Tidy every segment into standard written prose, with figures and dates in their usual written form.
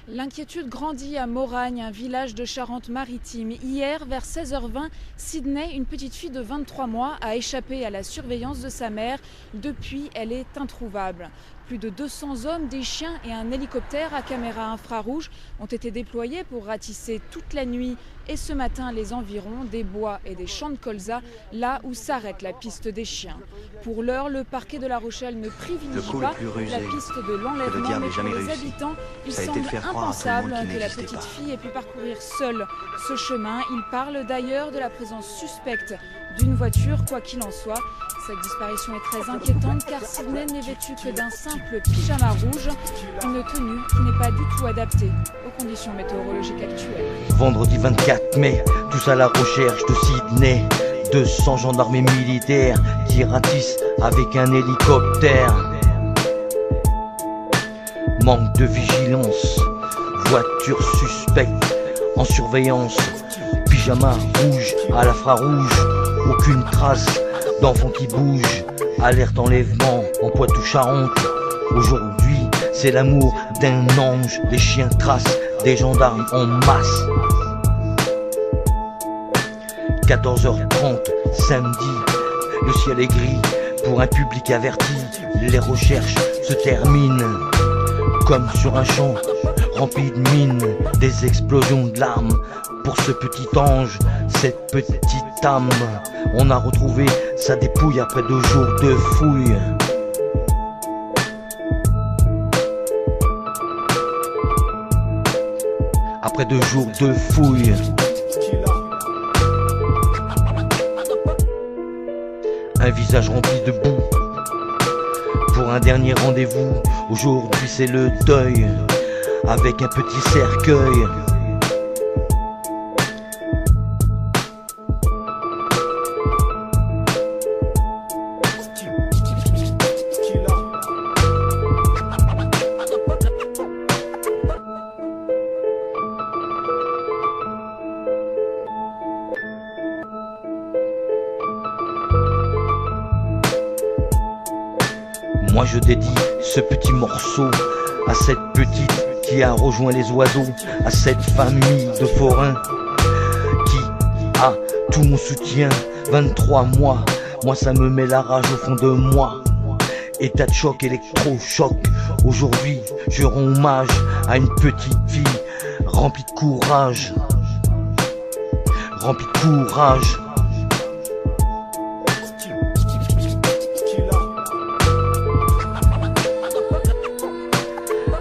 L'inquiétude grandit à Moragne, un village de Charente-Maritime. Hier, vers 16h20, Sydney, une petite fille de 23 mois, a échappé à la surveillance de sa mère. Depuis, elle est introuvable. Plus de 200 hommes, des chiens et un hélicoptère à caméra infrarouge ont été déployés pour ratisser toute la nuit et ce matin les environs des bois et des champs de colza, là où s'arrête la piste des chiens. Pour l'heure, le parquet de La Rochelle ne privilégie pas la piste de l'enlèvement, mais pour les habitants, il semble impensable que la petite fille ait pu parcourir seule ce chemin. Il parle d'ailleurs de la présence suspecte d'une voiture. Quoi qu'il en soit, cette disparition est très inquiétante car Sydney n'est vêtue que d'un simple pyjama rouge, une tenue qui n'est pas du tout adaptée aux conditions météorologiques actuelles. Vendredi 24 mai, tous à la recherche de Sydney. 200 gendarmes et militaires qui ratissent avec un hélicoptère. Manque de vigilance, voiture suspecte en surveillance, pyjama rouge à l'infrarouge, aucune trace d'enfant qui bouge, alerte enlèvement en Poitou-Charentes. Aujourd'hui, c'est l'amour d'un ange, des chiens tracent des gendarmes en masse. 14h30, samedi, le ciel est gris pour un public averti. Les recherches se terminent comme sur un champ rempli de mines, des explosions de larmes pour ce petit ange, cette petite âme. On a retrouvé sa dépouille après 2 jours de fouilles. Après 2 jours de fouilles. Un visage rempli de boue pour un dernier rendez-vous. Aujourd'hui c'est le deuil avec un petit cercueil. Moi je dédie ce petit morceau à cette petite qui a rejoint les oiseaux, à cette famille de forains qui a tout mon soutien. 23 mois, moi ça me met la rage au fond de moi. État de choc, électrochoc. Aujourd'hui je rends hommage à une petite fille remplie de courage. Remplie de courage.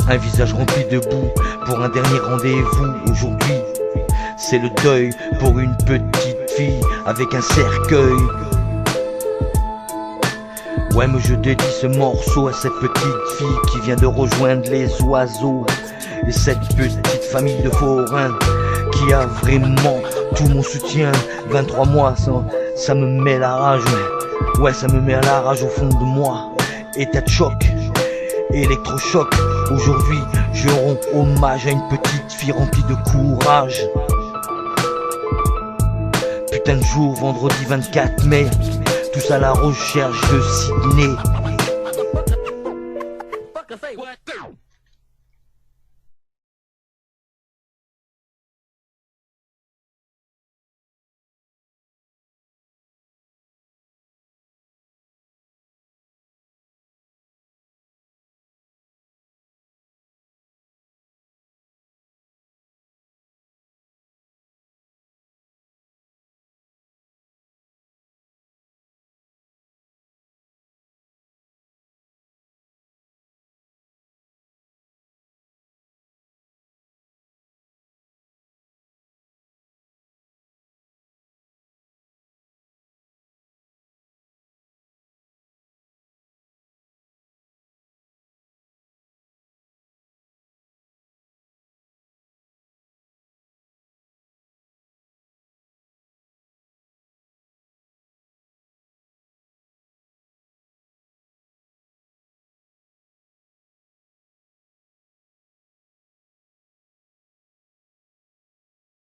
Un visage rempli de boue pour un dernier rendez-vous. Aujourd'hui, c'est le deuil pour une petite fille avec un cercueil. Ouais, mais je dédie ce morceau à cette petite fille qui vient de rejoindre les oiseaux. Et cette petite famille de forains qui a vraiment tout mon soutien. 23 mois, ça me met la rage. Ouais, ça me met la rage au fond de moi. État de choc, électrochoc. Aujourd'hui, je rends hommage à une petite fille remplie de courage. Putain de jour, vendredi 24 mai, tous à la recherche de Sydney.